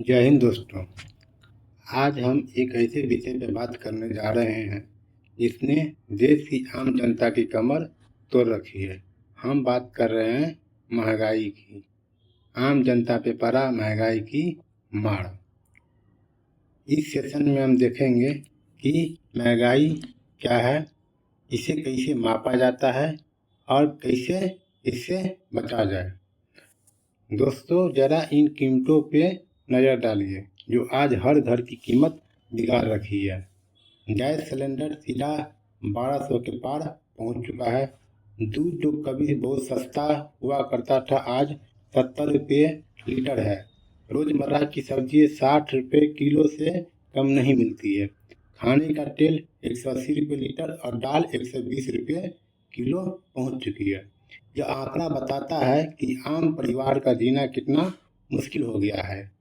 जय हिंद दोस्तों। आज हम एक ऐसे विषय पर बात करने जा रहे हैं जिसने देश की आम जनता की कमर तोड़ रखी है। हम बात कर रहे हैं महंगाई की। आम जनता पे पड़ा महंगाई की मार। इस सेशन में हम देखेंगे कि महंगाई क्या है, इसे कैसे मापा जाता है और कैसे इससे बचा जाए। दोस्तों, जरा इन कीमतों पे नज़र डालिए जो आज हर घर की कीमत बिगाड़ रखी है। गैस सिलेंडर सीधा 1200 के पार पहुंच चुका है। दूध जो कभी बहुत सस्ता हुआ करता था आज 70 रुपये लीटर है। रोजमर्रा की सब्जी 60 रुपये किलो से कम नहीं मिलती है। खाने का तेल 180 रुपये लीटर और दाल 120 रुपये किलो पहुंच चुकी है। यह आंकड़ा बताता है कि आम परिवार का जीना कितना मुश्किल हो गया है।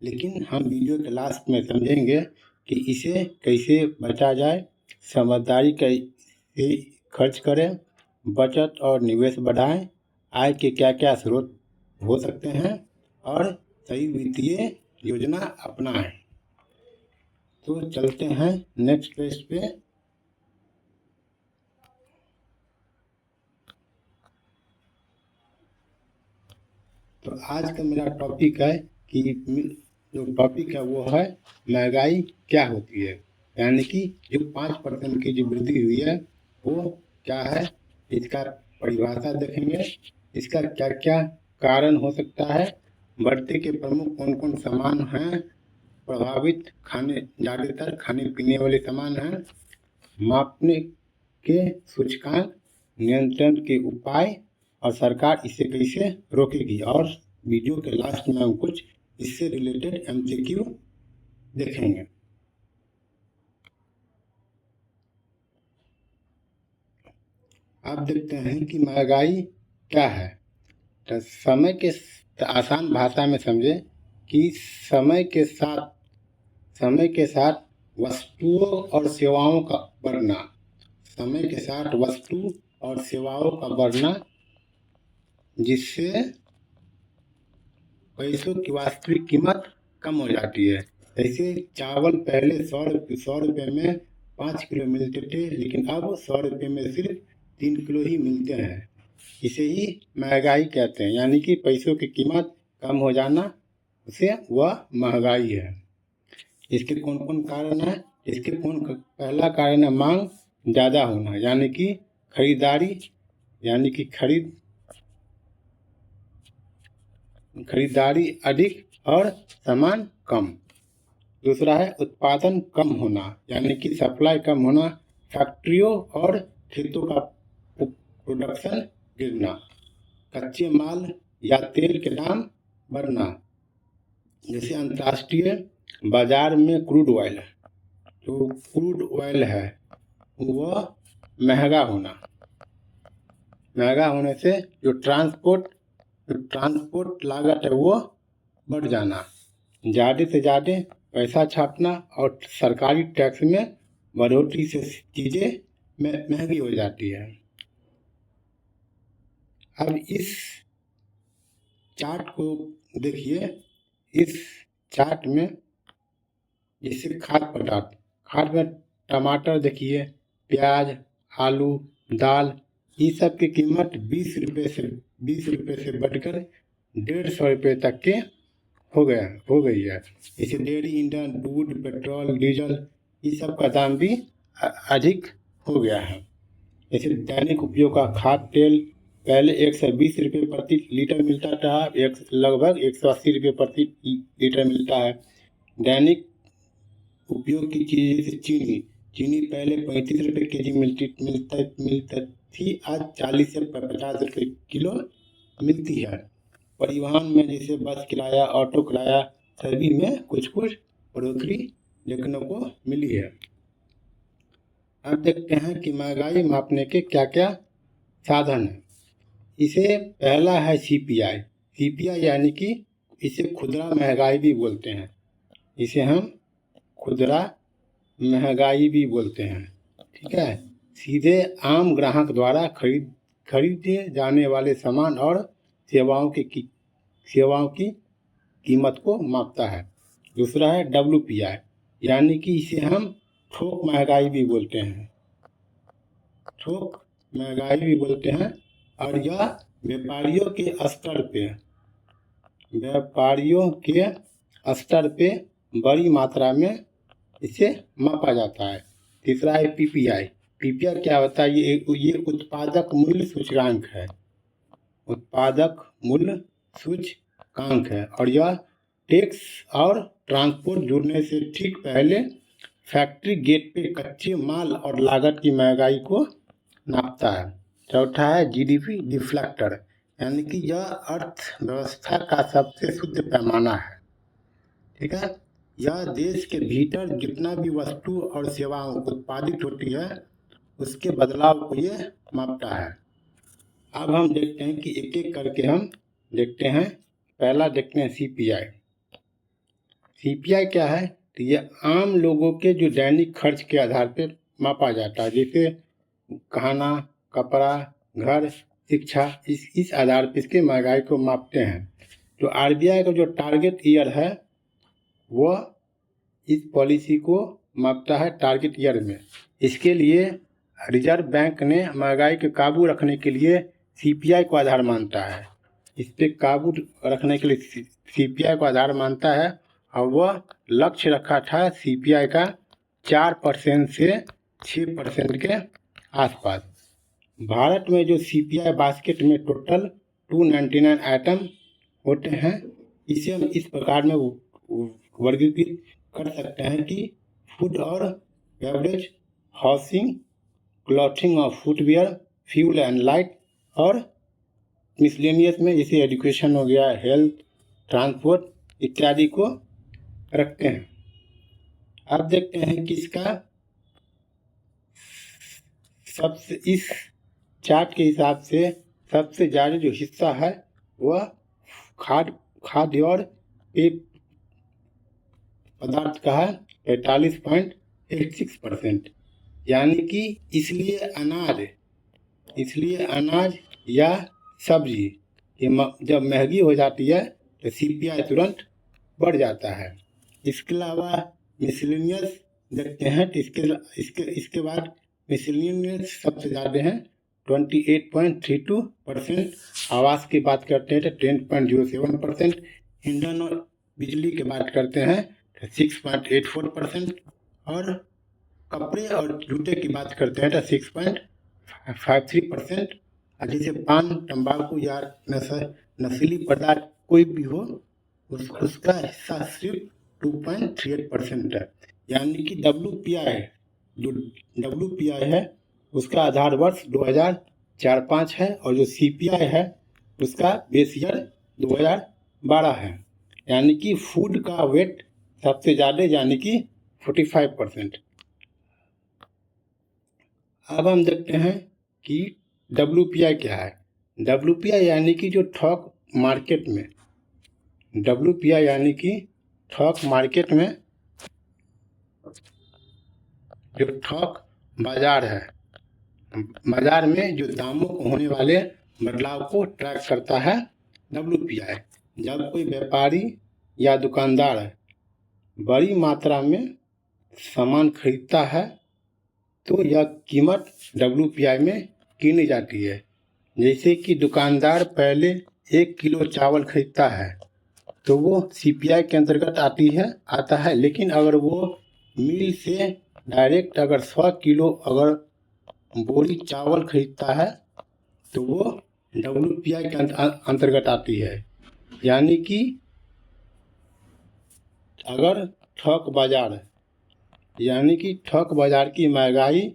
लेकिन हम वीडियो के लास्ट में समझेंगे कि इसे कैसे बचा जाए। समझदारी कैसे खर्च करें, बचत और निवेश बढ़ाएं, आय के क्या क्या स्रोत हो सकते हैं और सही वित्तीय योजना अपनाएं। तो चलते हैं नेक्स्ट पेज पे। तो आज का मेरा टॉपिक है कि जो टॉपिक है वो है महंगाई क्या होती है, यानी कि जो 5% की जो वृद्धि हुई है वो क्या है, इसका परिभाषा देखेंगे। इसका क्या क्या कारण हो सकता है, बढ़ते के प्रमुख कौन कौन सामान हैं प्रभावित, ज़्यादातर खाने पीने वाले सामान हैं, मापने के सूचकांक, नियंत्रण के उपाय और सरकार इसे कैसे रोकेगी। और वीडियो के लास्ट में हम कुछ इससे रिलेटेड एमसीक्यू देखेंगे। अब देखते हैं कि महंगाई क्या है। तो समय के आसान भाषा में समझे कि समय के साथ वस्तुओं और सेवाओं का बढ़ना, समय के साथ वस्तु और सेवाओं का बढ़ना जिससे पैसों की वास्तविक कीमत कम हो जाती है। जैसे चावल पहले 100 रुपये में 5 किलो मिलते थे, लेकिन अब 100 रुपये में सिर्फ 3 किलो ही मिलते हैं। इसे ही महंगाई कहते हैं, यानी कि पैसों की कीमत कम हो जाना, उसे वह महंगाई है। इसके कौन कौन कारण है? पहला कारण है मांग ज़्यादा होना, यानी कि खरीदारी, यानी कि खरीदारी अधिक और सामान कम। दूसरा है उत्पादन कम होना, यानी कि सप्लाई कम होना, फैक्ट्रियों और खेतों का प्रोडक्शन गिरना, कच्चे माल या तेल के दाम बढ़ना। जैसे अंतर्राष्ट्रीय बाजार में क्रूड ऑयल है वह महंगा होने से जो ट्रांसपोर्ट लागत है वो बढ़ जाना, ज़्यादा से ज़्यादा पैसा छापना और सरकारी टैक्स में बढ़ोतरी से चीज़ें महंगी हो जाती है। अब इस चार्ट को देखिए। इस चार्ट में जैसे खाद्य में टमाटर देखिए, प्याज, आलू, दाल, ये सब की कीमत 20 रुपये से बढ़कर 150 रुपये तक के हो गई है। इसे डेयरी ईंधन, दूध, पेट्रोल, डीजल, ये सब का दाम भी अधिक हो गया है। जैसे दैनिक उपयोग का खाद्य तेल पहले 120 रुपये प्रति लीटर मिलता था, लगभग 180 रुपये प्रति लीटर मिलता है। दैनिक उपयोग की चीज़ जैसे चीनी पहले 35 रुपये के जी मिलता थी, आज 40 से 50 रुपये किलो मिलती है। परिवहन में जैसे बस किराया, ऑटो किराया, सभी में कुछ बढ़ोतरी देखने को मिली है। अब देखते हैं कि महंगाई मापने के क्या क्या साधन हैं। इसे पहला है सीपीआई, यानी कि इसे खुदरा महंगाई भी बोलते हैं। इसे हम खुदरा महंगाई भी बोलते हैं। ठीक है, सीधे आम ग्राहक द्वारा खरीदे जाने वाले सामान और सेवाओं की कीमत को मापता है। दूसरा है WPI, यानी कि इसे हम थोक महंगाई भी बोलते हैं, थोक महंगाई भी बोलते हैं। और यह व्यापारियों के स्तर पे बड़ी मात्रा में इसे मापा जाता है। तीसरा है PPI। PPI क्या होता है? ये उत्पादक मूल्य सूचकांक है, उत्पादक मूल्य सूचकांक है। और यह टैक्स और ट्रांसपोर्ट जुड़ने से ठीक पहले फैक्ट्री गेट पे कच्चे माल और लागत की महंगाई को नापता है। चौथा है GDP डिफ्लेक्टर, यानी कि यह अर्थव्यवस्था का सबसे शुद्ध पैमाना है। ठीक है, यह देश के भीतर जितना भी वस्तु और सेवाएं उत्पादित होती है उसके बदलाव को ये मापता है। अब हम देखते हैं कि एक एक करके हम देखते हैं। पहला देखते हैं CPI। CPI क्या है? तो ये आम लोगों के जो दैनिक खर्च के आधार पर मापा जाता है, जैसे खाना, कपड़ा, घर, शिक्षा, इस आधार पर इसके महंगाई को मापते हैं। तो RBI का जो टारगेट ईयर है वह इस पॉलिसी को मापता है टारगेट ईयर में। इसके लिए रिजर्व बैंक ने महंगाई के काबू रखने के लिए CPI को आधार मानता है। इस पे काबू रखने के लिए CPI को आधार मानता है, और वह लक्ष्य रखा था CPI का 4% से 6% के आसपास। भारत में जो CPI बास्केट में टोटल 299 आइटम होते हैं, इसे हम इस प्रकार में वर्गीकृत कर सकते हैं कि फूड और बेवरेज, हाउसिंग, क्लॉथिंग और फुटवेयर, फ्यूल एंड लाइट, और मिसलेनियस में जैसे एजुकेशन हो गया, हेल्थ, ट्रांसपोर्ट इत्यादि को रखते हैं। अब देखते हैं कि इसका सबसे, इस चार्ट के हिसाब से सबसे ज़्यादा जो हिस्सा है वह खाद्य और पेय पदार्थ का है 45.86%, यानी कि इसलिए अनाज या सब्जी जब महंगी हो जाती है तो CPI तुरंत बढ़ जाता है। इसके अलावा मिसलेनियस देखते हैं तो इसके बाद मिसलेनियस सबसे ज़्यादा है 28.32%। आवास की बात करते हैं तो 10.07%। ईंधन और बिजली की बात करते हैं तो 6.84%। और कपड़े और जूते की बात करते हैं तो 6.53%। जैसे पान, तंबाकू या नशीली पदार्थ कोई भी हो उसका हिस्सा सिर्फ 2.38% है। यानी कि WPI है उसका आधार वर्ष 2004-05 है, और जो CPI है उसका बेस ईयर 2012 है। यानी कि फूड का वेट सबसे ज़्यादा, यानी कि 45%। अब हम देखते हैं कि WPI क्या है। WPI यानी कि जो थोक मार्केट में, WPI यानी कि थोक मार्केट में जो थोक बाजार है, बाजार में जो दामों को होने वाले बदलाव को ट्रैक करता है WPI। जब कोई व्यापारी या दुकानदार बड़ी मात्रा में सामान खरीदता है तो यह कीमत WPI में गिनी जाती है। जैसे कि दुकानदार पहले 1 किलो चावल खरीदता है तो वो CPI के अंतर्गत आता है, लेकिन अगर वो मिल से डायरेक्ट अगर 100 किलो अगर बोरी चावल खरीदता है तो वो WPI के अंतर्गत आती है। यानी कि अगर थोक बाजार की महंगाई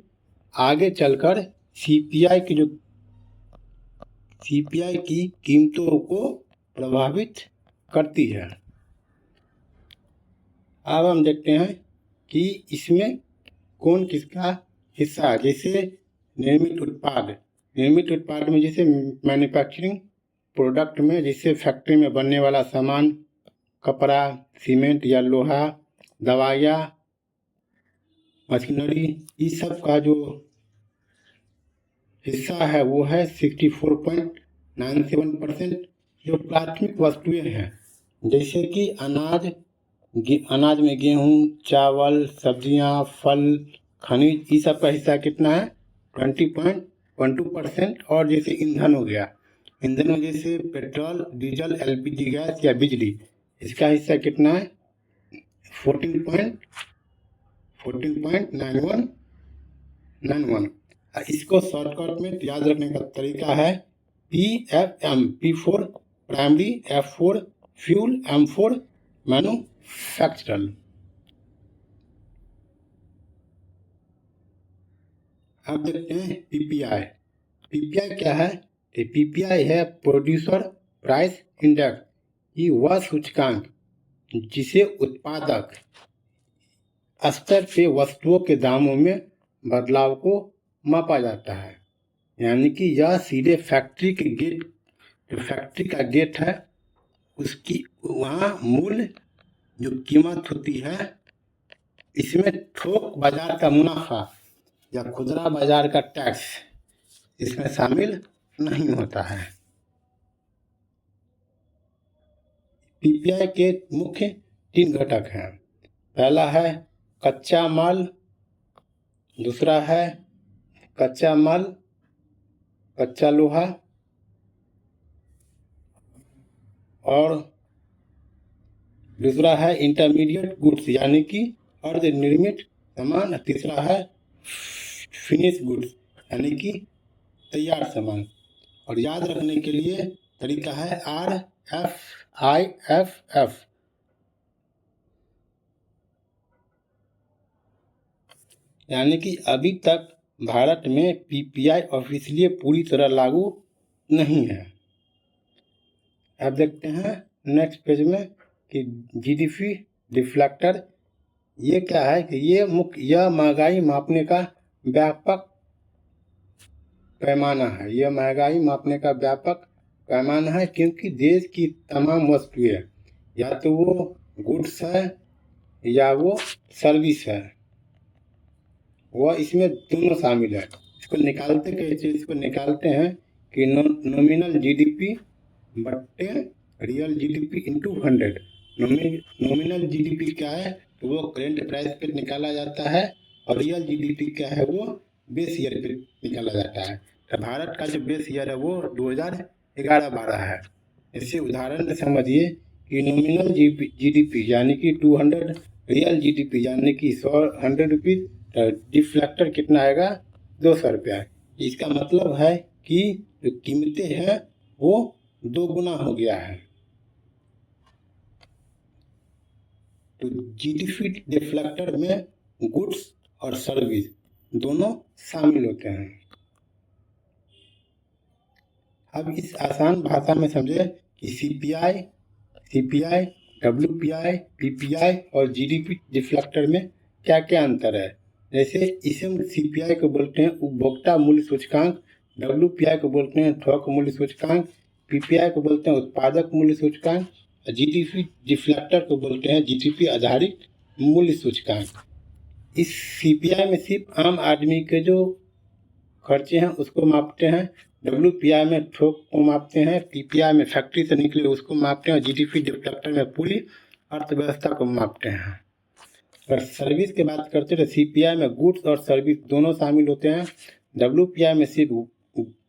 आगे चलकर CPI की कीमतों को प्रभावित करती है। अब हम देखते हैं कि इसमें कौन किसका हिस्सा है। जैसे निर्मित उत्पाद में जैसे मैन्युफैक्चरिंग प्रोडक्ट में जैसे फैक्ट्री में बनने वाला सामान, कपड़ा, सीमेंट या लोहा, दवाइयाँ, मशीनरी, इस सब का जो हिस्सा है वो है 64.97%। जो प्राथमिक वस्तुएं हैं जैसे कि अनाज, अनाज में गेहूँ, चावल, सब्जियां, फल, खनिज, ये सब का हिस्सा कितना है? 20.12%। और जैसे ईंधन हो गया, ईंधन में जैसे पेट्रोल, डीजल, एलपीजी गैस या बिजली, इसका हिस्सा कितना है? 14.91। इसको शॉर्टकट में याद रखने का तरीका है PFM। P4 primary, F4 fuel, M4 मैन्युफैक्चरल। अब देखते हैं PPI। PPI क्या है? PPI है प्रोड्यूसर प्राइस इंडेक्स। ये वह सूचकांक जिसे उत्पादक स्तर पे वस्तुओं के दामों में बदलाव को मापा जाता है। यानी कि यह सीधे फैक्ट्री के गेट, जो फैक्ट्री का गेट है उसकी वहाँ मूल्य जो कीमत होती है, इसमें थोक बाजार का मुनाफा या खुदरा बाजार का टैक्स इसमें शामिल नहीं होता है। पीपीआई के मुख्य 3 घटक हैं। पहला है कच्चा माल, दूसरा है कच्चा माल, कच्चा लोहा, और दूसरा है इंटरमीडिएट गुड्स यानी कि अर्ध निर्मित सामान, तीसरा है फिनिश गुड्स यानी कि तैयार सामान। और याद रखने के लिए तरीका है RFIFF। यानी कि अभी तक भारत में पीपीआई ऑफिशियली पूरी तरह लागू नहीं है। अब देखते हैं नेक्स्ट पेज में कि जीडीपी डिफ्लेक्टर ये क्या है कि यह महंगाई मापने का व्यापक पैमाना है। यह महंगाई मापने का व्यापक पैमाना है क्योंकि देश की तमाम वस्तुएं या तो वो गुड्स है या वो सर्विस है, वह इसमें दोनों शामिल है। इसको निकालते कैसे? इसको निकालते हैं कि नॉमिनल जीडीपी बट्टे real GDP into 100। Nominal GDP क्या है? तो वो करेंट प्राइस पे निकाला जाता है, और रियल जीडीपी क्या है? वो बेस ईयर पे निकाला जाता है। तो भारत का जो बेस ईयर है वो 2011-12 है। इसे उदाहरण से समझिए कि नॉमिनल जीडीपी यानी कि 200, रियल जीडीपी यानी कि 100 रुपीज, डिफ्लेक्टर कितना आएगा? 200 रुपया। इसका मतलब है कि जो कीमतें हैं वो 2 गुना हो गया है। तो जीडीपी डिफ्लेक्टर में गुड्स और सर्विस दोनों शामिल होते हैं। अब इस आसान भाषा में समझे कि सीपीआई, डब्ल्यूपीआई, पीपीआई और जीडीपी डिफ्लेक्टर में क्या क्या अंतर है। जैसे इसे सीपीआई को बोलते हैं उपभोक्ता मूल्य सूचकांक, डब्ल्यूपीआई को बोलते हैं थोक मूल्य सूचकांक, पीपीआई को बोलते हैं उत्पादक मूल्य सूचकांक, जीडीपी डिफ्लेक्टर को बोलते हैं जीडीपी आधारित मूल्य सूचकांक। इस सीपीआई में सिर्फ आम आदमी के जो खर्चे हैं उसको मापते हैं, डब्ल्यूपीआई में थोक को मापते हैं, पीपीआई में फैक्ट्री से निकले उसको मापते हैं, और जीडीपी डिफ्लेक्टर में पूरी अर्थव्यवस्था को मापते हैं। अगर सर्विस की बात करते हैं तो सीपीआई में गुड्स और सर्विस दोनों शामिल होते हैं, डब्ल्यूपीआई में सिर्फ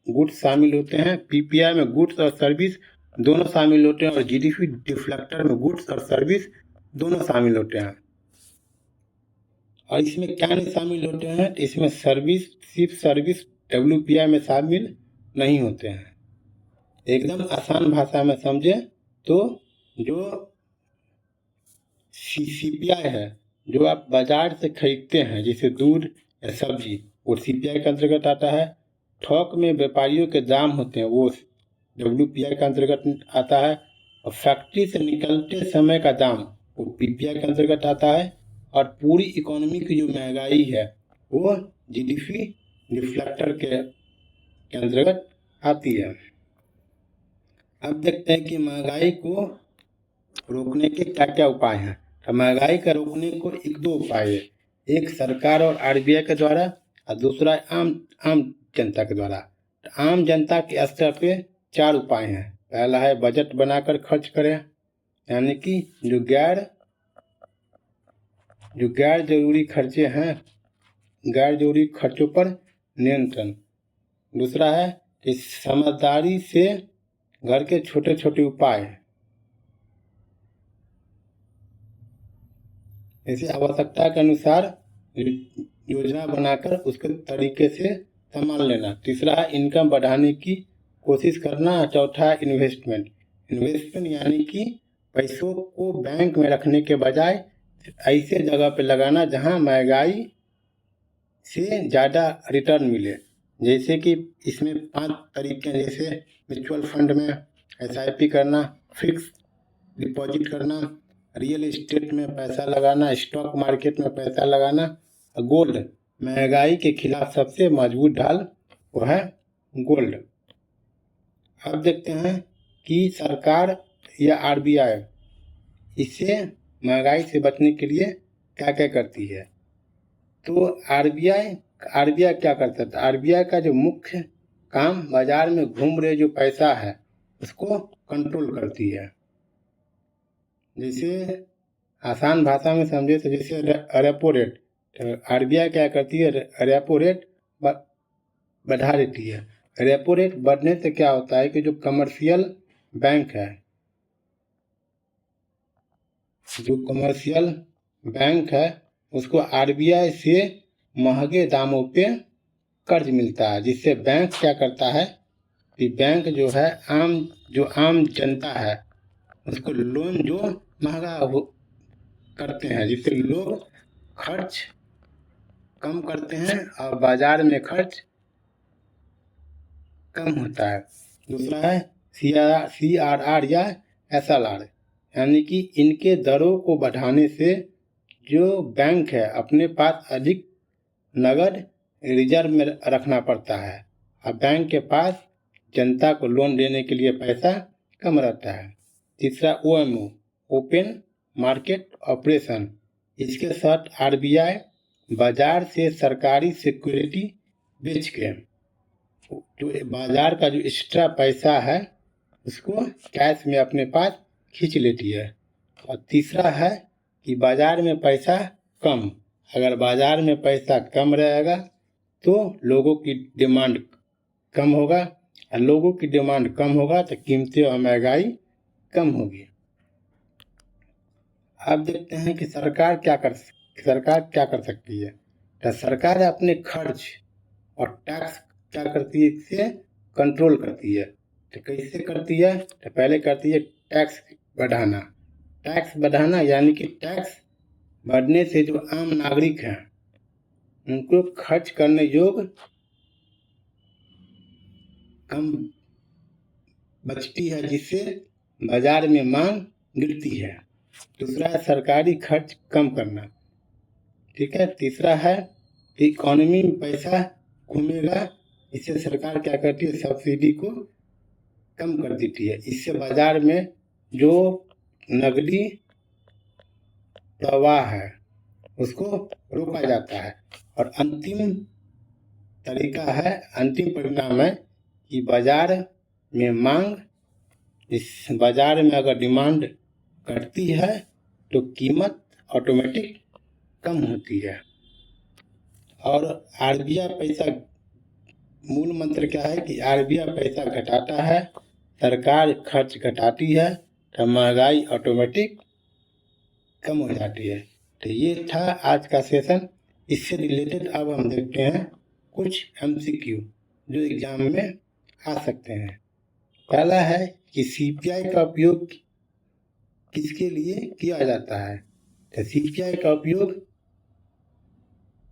गुड्स शामिल होते हैं, पीपीआई में गुड्स और सर्विस दोनों शामिल होते हैं, और जीडीपी डिफ्लेक्टर में गुड्स और सर्विस दोनों शामिल होते हैं। और इसमें क्या नहीं शामिल होते हैं? इसमें सिर्फ सर्विस डब्ल्यूपीआई में शामिल नहीं होते हैं। एकदम आसान भाषा में समझे तो जो सीपीआई है, जो आप बाजार से खरीदते हैं जैसे दूध या सब्जी, वो सीपीआई के अंतर्गत आता है। थोक में व्यापारियों के दाम होते हैं वो डब्ल्यूपीआई के अंतर्गत आता है, और फैक्ट्री से निकलते समय का दाम वो पीपीआई के अंतर्गत आता है, और पूरी इकोनॉमी की जो महंगाई है वो जीडीपी डिफ्लेक्टर के अंतर्गत आती है। अब देखते हैं कि महंगाई को रोकने के क्या क्या उपाय हैं। तो महंगाई का रोकने को 1-2 उपाय है, एक सरकार और आरबीआई के द्वारा, और दूसरा आम जनता के द्वारा। तो आम जनता के स्तर पे 4 उपाय हैं। पहला है बजट बनाकर खर्च करें, यानी कि जो गैर जो गैर जरूरी खर्चे हैं, गैर जरूरी खर्चों पर नियंत्रण। दूसरा है कि समझदारी से घर के छोटे छोटे उपाय, जैसे आवश्यकता के अनुसार योजना बनाकर उसके तरीके से संभाल लेना। तीसरा है इनकम बढ़ाने की कोशिश करना। चौथा है इन्वेस्टमेंट। इन्वेस्टमेंट यानी कि पैसों को बैंक में रखने के बजाय ऐसे जगह पे लगाना जहां महंगाई से ज़्यादा रिटर्न मिले। जैसे कि इसमें 5 तरीके हैं, जैसे म्यूचुअल फंड में SIP करना, फिक्स डिपॉजिट करना, रियल एस्टेट में पैसा लगाना, स्टॉक मार्केट में पैसा लगाना, गोल्ड। महंगाई के खिलाफ सबसे मजबूत ढाल वो है गोल्ड। अब देखते हैं कि सरकार या RBI इससे महंगाई से बचने के लिए क्या क्या करती है। तो RBI क्या करता है? RBI का जो मुख्य काम बाजार में घूम रहे जो पैसा है उसको कंट्रोल करती है। जैसे आसान भाषा में समझे तो जैसे रेपो रेट, RBI क्या करती है? रेपो रेट बढ़ा देती है। रेपो रेट बढ़ने से क्या होता है कि जो कमर्शियल बैंक है, उसको RBI से महंगे दामों पे कर्ज मिलता है, जिससे बैंक क्या करता है कि बैंक जो है आम जनता है उसको लोन जो महंगा करते हैं, जिससे लोग खर्च कम करते हैं और बाजार में खर्च कम होता है। दूसरा है CRR या SLR, यानी कि इनके दरों को बढ़ाने से जो बैंक है अपने पास अधिक नगद रिजर्व में रखना पड़ता है और बैंक के पास जनता को लोन देने के लिए पैसा कम रहता है। तीसरा OMO, ओपन मार्केट ऑपरेशन। इसके साथ RBI बाजार से सरकारी सिक्योरिटी बेच के जो बाजार का जो एक्स्ट्रा पैसा है उसको कैश में अपने पास खींच लेती है। और तीसरा है कि बाजार में पैसा कम, अगर बाजार में पैसा कम रहेगा तो लोगों की डिमांड कम होगा, और लोगों की डिमांड कम होगा तो कीमतें और महंगाई कम होगी। अब देखते हैं कि सरकार क्या कर सकती है। तो सरकार अपने खर्च और टैक्स क्या करती है, इससे कंट्रोल करती है। तो कैसे करती है? तो पहले करती है टैक्स बढ़ाना, यानी कि टैक्स बढ़ने से जो आम नागरिक हैं उनको खर्च करने योग्य कम बचती है, जिससे बाजार में मांग गिरती है। दूसरा है सरकारी खर्च कम करना, ठीक है। तीसरा है कि इकोनॉमी में पैसा घूमेगा, इससे सरकार क्या करती है, सब्सिडी को कम कर देती है। इससे बाजार में जो नकदी प्रवाह है उसको रोका जाता है। और अंतिम परिणाम है कि बाजार में मांग, इस बाजार में अगर डिमांड घटती है तो कीमत ऑटोमेटिक कम होती है। और RBI पैसा, मूल मंत्र क्या है कि RBI पैसा घटाता है, सरकार खर्च घटाती है तो महंगाई ऑटोमेटिक कम हो जाती है। तो ये था आज का सेशन। इससे रिलेटेड अब हम देखते हैं कुछ MCQ जो एग्जाम में आ सकते हैं। पहला है कि CPI का उपयोग किसके लिए किया जाता है? तो CPI का उपयोग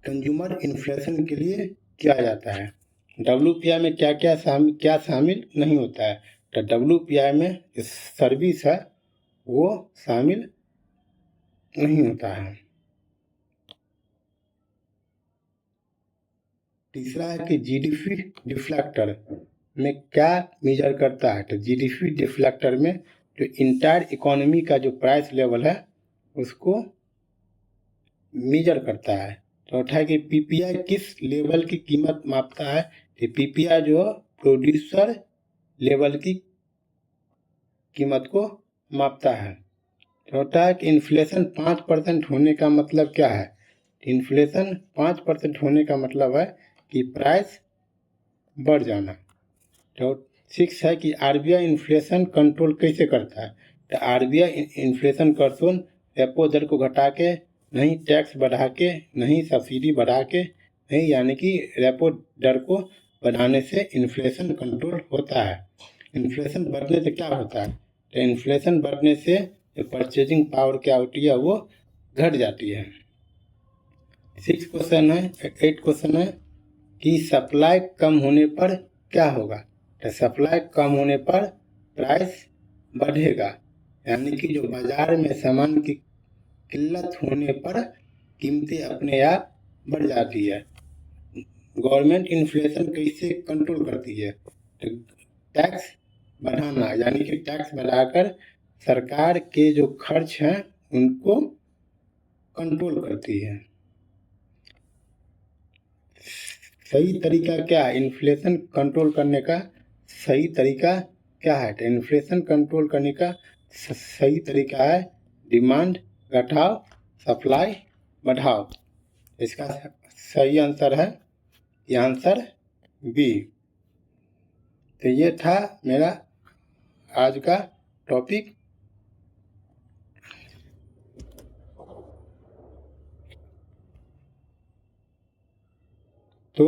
कंज्यूमर इन्फ्लेशन के लिए किया जाता है। WPI में क्या शामिल नहीं होता है? तो WPI में सर्विस है वो शामिल नहीं होता है। तीसरा है कि GDP डिफ्लेक्टर में क्या मेजर करता है? तो GDP डिफ्लेक्टर में जो इंटायर इकोनॉमी का जो प्राइस लेवल है उसको मेजर करता है। चौथा है कि PPI किस लेवल की कीमत मापता है? तो PPI जो प्रोड्यूसर लेवल की कीमत को मापता है। होता है कि इन्फ्लेशन 5% होने का मतलब क्या है? इन्फ्लेशन 5% होने का मतलब है कि प्राइस बढ़ जाना। तो 6 है कि आरबीआई इन्फ्लेशन कंट्रोल कैसे करता है? तो आरबीआई इन्फ्लेशन कंट्रोल रेपो दर को घटा के, नहीं टैक्स बढ़ा के, नहीं सब्सिडी बढ़ा के, नहीं, यानी कि रेपो दर को बढ़ाने से इन्फ्लेशन कंट्रोल होता है। इन्फ्लेशन बढ़ने से क्या होता है? तो इन्फ्लेशन बढ़ने से जो परचेजिंग पावर क्या होती है वो घट जाती है। 8 क्वेश्चन है कि सप्लाई कम होने पर क्या होगा? तो सप्लाई कम होने पर प्राइस बढ़ेगा, यानी कि जो बाजार में सामान की किल्लत होने पर कीमतें अपने आप बढ़ जाती है। गवर्नमेंट इन्फ्लेशन कैसे कंट्रोल करती है? तो टैक्स बढ़ाना, यानी कि टैक्स बढ़ाकर सरकार के जो खर्च हैं उनको कंट्रोल करती है। सही तरीका क्या है इन्फ्लेशन कंट्रोल करने का? सही तरीका क्या है? तो इन्फ्लेशन कंट्रोल करने का सही तरीका है डिमांड घटाओ, सप्लाई बढ़ाओ। इसका सही आंसर है ये आंसर बी। तो ये था मेरा आज का टॉपिक। तो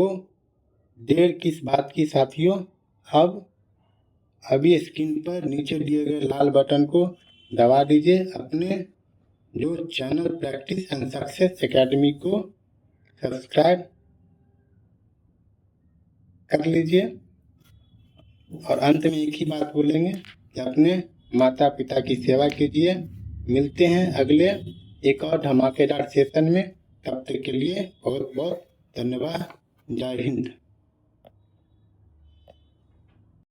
देर किस बात की साथियों, अब अभी स्क्रीन पर नीचे दिए गए लाल बटन को दबा दीजिए, अपने जो channel practice and success academy को सब्सक्राइब कर लीजिए। और अंत में एक ही बात बोलेंगे कि अपने माता पिता की सेवा कीजिए। मिलते हैं अगले एक और धमाकेदार सेशन में। तब तक के लिए बहुत बहुत धन्यवाद। जय हिंद।